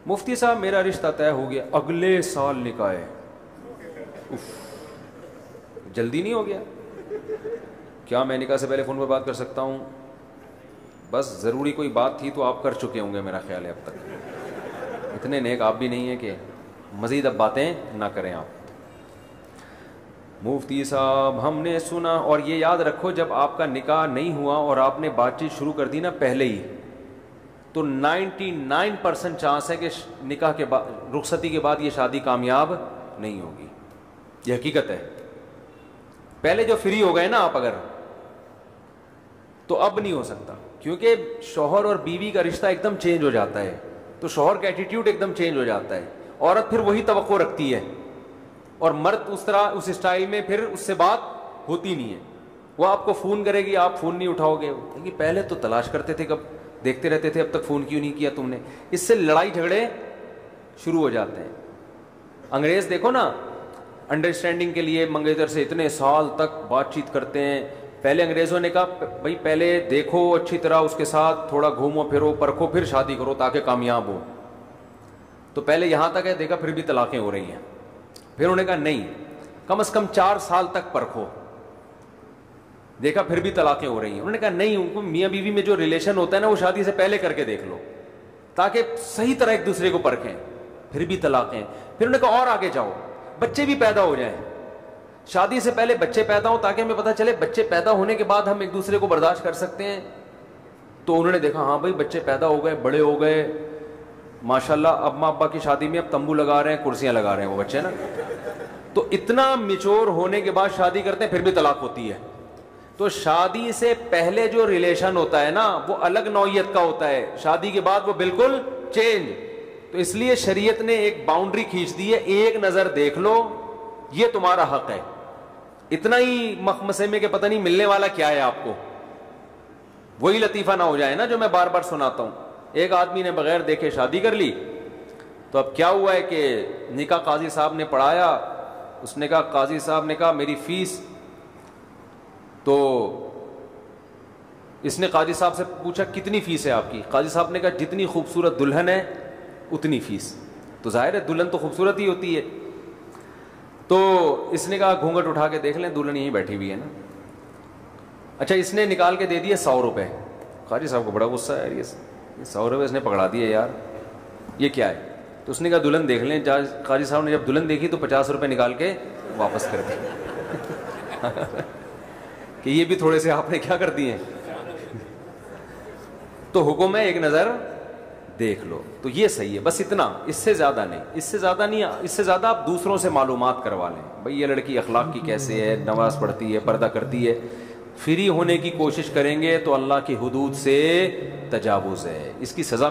مفتی صاحب میرا رشتہ طے ہو گیا، اگلے سال نکاح ہے. جلدی نہیں ہو گیا؟ کیا میں نکاح سے پہلے فون پر بات کر سکتا ہوں؟ بس ضروری کوئی بات تھی تو آپ کر چکے ہوں گے میرا خیال ہے اب تک. اتنے نیک آپ بھی نہیں ہیں کہ مزید اب باتیں نہ کریں آپ. مفتی صاحب ہم نے سنا، اور یہ یاد رکھو جب آپ کا نکاح نہیں ہوا اور آپ نے بات چیت شروع کر دی نا پہلے ہی، تو 99% چانس ہے کہ نکاح کے بعد، رخصتی کے بعد یہ شادی کامیاب نہیں ہوگی. یہ حقیقت ہے. پہلے جو فری ہو گئے نا آپ اگر، تو اب نہیں ہو سکتا، کیونکہ شوہر اور بیوی کا رشتہ ایک دم چینج ہو جاتا ہے. تو شوہر کا ایٹیٹیوڈ ایک دم چینج ہو جاتا ہے. عورت پھر وہی توقع رکھتی ہے، اور مرد اس طرح اس اسٹائل میں پھر اس سے بات ہوتی نہیں ہے. وہ آپ کو فون کرے گی، آپ فون نہیں اٹھاؤ گے، کہ پہلے تو تلاش کرتے تھے، کب دیکھتے رہتے تھے، اب تک فون کیوں نہیں کیا تم نے. اس سے لڑائی جھگڑے شروع ہو جاتے ہیں. انگریز دیکھو نا، انڈرسٹینڈنگ کے لیے منگیتر سے اتنے سال تک بات چیت کرتے ہیں. پہلے انگریزوں نے کہا بھائی پہلے دیکھو اچھی طرح اس کے ساتھ، تھوڑا گھومو پھرو پرکھو پھر شادی کرو تاکہ کامیاب ہو. تو پہلے یہاں تک ہے، دیکھا پھر بھی طلاقیں ہو رہی ہیں. پھر انہوں نے کہا نہیں، کم از کم 4 سال تک پرکھو، دیکھا پھر بھی طلاقیں ہو رہی ہیں. انہوں نے کہا نہیں، ان کو میاں بیوی میں جو ریلیشن ہوتا ہے نا وہ شادی سے پہلے کر کے دیکھ لو تاکہ صحیح طرح ایک دوسرے کو پرکھیں. پھر بھی طلاقیں. پھر انہوں نے کہا اور آگے جاؤ، بچے بھی پیدا ہو جائیں، شادی سے پہلے بچے پیدا ہوں تاکہ ہمیں پتہ چلے بچے پیدا ہونے کے بعد ہم ایک دوسرے کو برداشت کر سکتے ہیں. تو انہوں نے دیکھا ہاں بھائی بچے پیدا ہو گئے، بڑے ہو گئے ماشاءاللہ، اب ابا کی شادی میں اب تمبو لگا رہے ہیں، کرسیاں لگا رہے ہیں وہ بچے نا. تو اتنا میچور ہونے کے بعد شادی کرتے ہیں، پھر بھی طلاق ہوتی ہے. تو شادی سے پہلے جو ریلیشن ہوتا ہے نا وہ الگ نوعیت کا ہوتا ہے، شادی کے بعد وہ بالکل چینج. تو اس لیے شریعت نے ایک باؤنڈری کھینچ دی ہے، ایک نظر دیکھ لو، یہ تمہارا حق ہے. اتنا ہی مخمسے میں کہ پتہ نہیں ملنے والا کیا ہے آپ کو. وہی لطیفہ نہ ہو جائے نا جو میں بار بار سناتا ہوں. ایک آدمی نے بغیر دیکھے شادی کر لی، تو اب کیا ہوا ہے کہ نکاح قاضی صاحب نے پڑھایا. اس نے کہا، قاضی صاحب نے کہا میری فیس. تو اس نے قاضی صاحب سے پوچھا کتنی فیس ہے آپ کی؟ قاضی صاحب نے کہا جتنی خوبصورت دلہن ہے اتنی فیس. تو ظاہر ہے دلہن تو خوبصورت ہی ہوتی ہے. تو اس نے کہا گھونگھٹ اٹھا کے دیکھ لیں، دلہن یہیں بیٹھی ہوئی ہے نا. اچھا اس نے نکال کے دے دیے 100 روپے. قاضی صاحب کو بڑا غصہ ہے، یہ 100 روپے اس نے پکڑا دیے یار، یہ کیا ہے؟ تو اس نے کہا دلہن دیکھ لیں. قاضی صاحب نے جب دلہن دیکھی تو 50 روپے نکال کے واپس کر دیے کہ یہ بھی تھوڑے سے آپ نے کیا کر دیے. تو حکم ہے ایک نظر دیکھ لو. تو یہ صحیح ہے، بس اتنا، اس سے زیادہ نہیں، اس سے زیادہ نہیں. اس سے زیادہ آپ دوسروں سے معلومات کروا لیں، بھئی یہ لڑکی اخلاق کی کیسے ہے، نماز پڑھتی ہے، پردہ کرتی ہے. فری ہونے کی کوشش کریں گے تو اللہ کی حدود سے تجاوز ہے، اس کی سزا